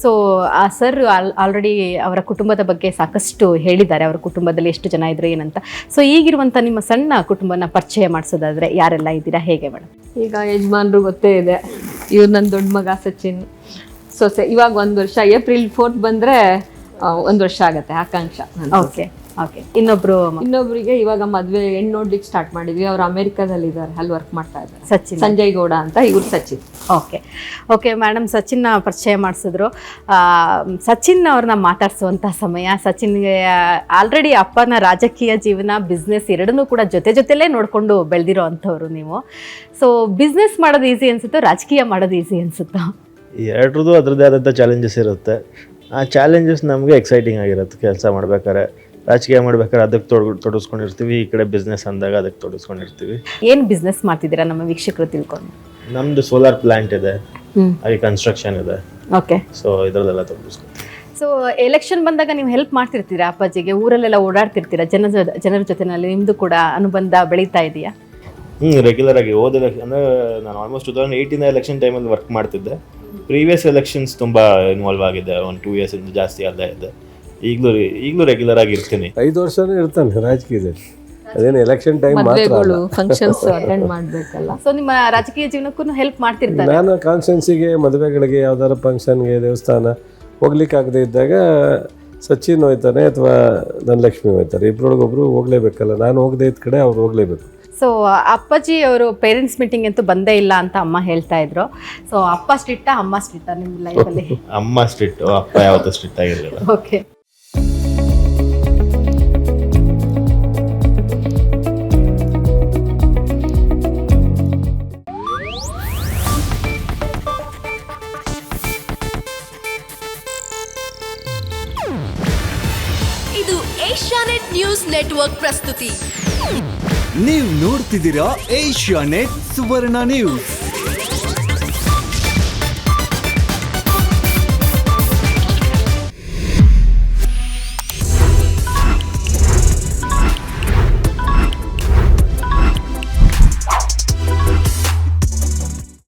So ಆ sir already ಅವರ ಕುಟುಂಬದ ಬಗ್ಗೆ ಸಾಕಷ್ಟು ಹೇಳಿದ್ದಾರೆ, ಅವರ ಕುಟುಂಬದಲ್ಲಿ ಎಷ್ಟು ಜನ ಇದ್ರು ಏನಂತ. ಸೊ ಈಗಿರುವಂಥ ನಿಮ್ಮ ಸಣ್ಣ ಕುಟುಂಬನ ಪರಿಚಯ ಮಾಡಿಸೋದಾದ್ರೆ ಯಾರೆಲ್ಲ ಇದ್ದೀರಾ, ಹೇಗೆ ಮೇಡಮ್? ಈಗ ಯಜಮಾನ್ರು ಗೊತ್ತೇ ಇದೆ. ಇವ್ರು ನನ್ನ ದೊಡ್ಡ ಮಗ ಸಚಿನ್, ಸೊಸೆ. ಇವಾಗ 1 ವರ್ಷ, ಏಪ್ರಿಲ್ 4th ಬಂದರೆ 1 ವರ್ಷ ಆಗುತ್ತೆ. ಆಕಾಂಕ್ಷ. Okay okay. ಇನ್ನೊಬ್ರಿಗೆ ಇವಾಗ ಮದುವೆ ಹೆಣ್ಣು ನೋಡ್ಲಿಕ್ಕೆ ಸ್ಟಾರ್ಟ್ ಮಾಡಿದ್ವಿ. ಅವ್ರು ಅಮೆರಿಕಾದಲ್ಲಿ ಇದ್ದಾರೆ, ಅಲ್ಲಿ ವರ್ಕ್ ಮಾಡ್ತಾ ಇದ್ದಾರೆ. ಸಚಿನ್, ಸಂಜಯ್ ಗೌಡ ಅಂತ, ಇವ್ರು ಸಚಿನ್. Okay okay. ಮೇಡಮ್ ಸಚಿನ್ನ ಪರಿಚಯ ಮಾಡಿಸಿದ್ರು. ಸಚಿನ್ ಅವ್ರನ್ನ ಮಾತಾಡಿಸುವಂಥ ಸಮಯ. ಸಚಿನ್ಗೆ ಆಲ್ರೆಡಿ ಅಪ್ಪನ ರಾಜಕೀಯ ಜೀವನ, ಬಿಸ್ನೆಸ್ ಎರಡನ್ನೂ ಕೂಡ ಜೊತೆಲೇ ನೋಡಿಕೊಂಡು ಬೆಳೆದಿರೋ ಅಂಥವ್ರು ನೀವು. ಸೊ ಬಿಸ್ನೆಸ್ ಮಾಡೋದು ಈಸಿ ಅನ್ಸುತ್ತೋ, ರಾಜಕೀಯ ಮಾಡೋದು ಈಸಿ ಅನ್ಸುತ್ತೋ? ಎರಡರದ್ದು ಅದರದ್ದೇ ಆದಂಥ ಚಾಲೆಂಜಸ್ ಇರುತ್ತೆ. ಆ ಚಾಲೆಂಜಸ್ ನಮಗೆ ಎಕ್ಸೈಟಿಂಗ್ ಆಗಿರುತ್ತೆ. ಕೆಲಸ ಮಾಡ್ಬೇಕಾದ್ರೆ, ರಾಜಕೀಯ ಮಾಡ್ಬೇಕಾದ್ರೆ ಅದಕ್ಕೆ ತೊಡಗಿಸ್ಕೊಂಡಿರ್ತೀವಿ. ಈ ಕಡೆ ಬಿಸ್ನೆಸ್ ಅಂದಾಗ ಅದಕ್ಕೆ ತೊಡಗಿಸ್ಕೊಂಡಿರ್ತೀವಿ. ಏನು ಬಿಸ್ನೆಸ್ ಮಾಡ್ತಿದ್ದೀರಾ ನಮ್ಮ ವೀಕ್ಷಕರು ತಿಳ್ಕೊಂಡು? ನಮ್ಮದು ಸೋಲಾರ್ ಪ್ಲಾಂಟ್ ಇದೆ, ಹಾಗೆ ಕನ್ಸ್ಟ್ರಕ್ಷನ್ ಇದೆ. ಓಕೆ. ಸೊ ಇದರಲ್ಲೆಲ್ಲ ತೊಡಗಿಸ್ಕೊತೀವಿ. ಸೊ ಎಲೆಕ್ಷನ್ ಬಂದಾಗ ನೀವು ಹೆಲ್ಪ್ ಮಾಡ್ತಿರ್ತೀರಾ ಅಪ್ಪಾಜಿಗೆ? ಊರಲ್ಲೆಲ್ಲ ಓಡಾಡ್ತಿರ್ತೀರಾ, ಜನರ ಜೊತೆನಲ್ಲಿ ನಿಮ್ಮದು ಕೂಡ ಅನುಬಂಧ ಬೆಳೀತಾ ಇದೆಯಾ? ರೆಗ್ಯುಲರ್ ಆಗಿ ಅಂದರೆ ನಾನು ಆಲ್ಮೋಸ್ಟ್ 2018 ಎಲೆಕ್ಷನ್ ಟೈಮಲ್ಲಿ ವರ್ಕ್ ಮಾಡ್ತಿದ್ದೆ. ಪ್ರೀವಿಯಸ್ ಎಲೆಕ್ಷನ್ಸ್ ತುಂಬ ಇನ್ವಾಲ್ವ್ ಆಗಿದೆ. 1-2 years ಇಂದ ಜಾಸ್ತಿ ಅಲ್ಲೇ ಇದೆ. ಈಗಲೂ ರೆಗ್ಯುಲರ್ ಆಗಿ ಇರ್ತೀನಿ. 5 ವರ್ಷನೂ ಇರ್ತಾನೆ ರಾಜಕೀಯದಲ್ಲಿ. ಅದೇನು ಎಲೆಕ್ಷನ್ ಟೈಮ್ ಮಾತ್ರ, ಫಂಕ್ಷನ್ಸ್ ಅಟೆಂಡ್ ಮಾಡಬೇಕಲ್ಲ. ಸೊ ನಿಮ್ಮ ರಾಜಕೀಯ ಜೀವನಕ್ಕೂ ಹೆಲ್ಪ್ ಮಾಡ್ತಿರ್ತಾರೆ? ನಾನು ಕಾನ್ಸ್ಟೆನ್ಸಿಗೆ, ಮದುವೆಗಳಿಗೆ, ಯಾವ್ದಾರ ಫಂಕ್ಷನ್ಗೆ, ದೇವಸ್ಥಾನ ಹೋಗ್ಲಿಕ್ಕಾಗದೇ ಇದ್ದಾಗ ಸಚಿನ್ ಹೋಯ್ತಾನೆ ಅಥವಾ ಧನಲಕ್ಷ್ಮಿ ಹೋಯ್ತಾರೆ. ಇಬ್ಬರೊಳಗೊಬ್ರು ಹೋಗ್ಲೇಬೇಕಲ್ಲ. ನಾನು ಹೋಗದೇ ಇದ್ದ ಕಡೆ ಅವ್ರು ಹೋಗ್ಲೇಬೇಕು. ಸೊ ಅಪ್ಪಾಜಿ ಅವರು ಪೇರೆಂಟ್ಸ್ ಮೀಟಿಂಗ್ ಅಂತೂ ಬಂದೇ ಇಲ್ಲ ಅಂತ ಅಮ್ಮ ಹೇಳ್ತಾ ಇದ್ರು. ಸೊ ಅಪ್ಪ ಸ್ಟ್ರಿಕ್ಟಾ, ಅಮ್ಮ ಸ್ಟ್ರಿಕ್ಟಾ ನಿಮ್ಮ ಲೈಫಲ್ಲಿ? ಅಮ್ಮ ಸ್ಟ್ರಿಕ್ಟ್, ಅಪ್ಪ ಯಾವತ್ತೂ ಸ್ಟ್ರಿಕ್ಟ್ ಆಗಿರಲಿಲ್ಲ. ಓಕೆ. ಇದು ಏಷ್ಯಾನೆಟ್ ನ್ಯೂಸ್ ನೆಟ್ವರ್ಕ್ ಪ್ರಸ್ತುತಿ. ನೀವು ನೋಡ್ತಿದ್ದೀರಾ ಏಷ್ಯಾನೆಟ್ ಸುವರ್ಣ ನ್ಯೂಸ್.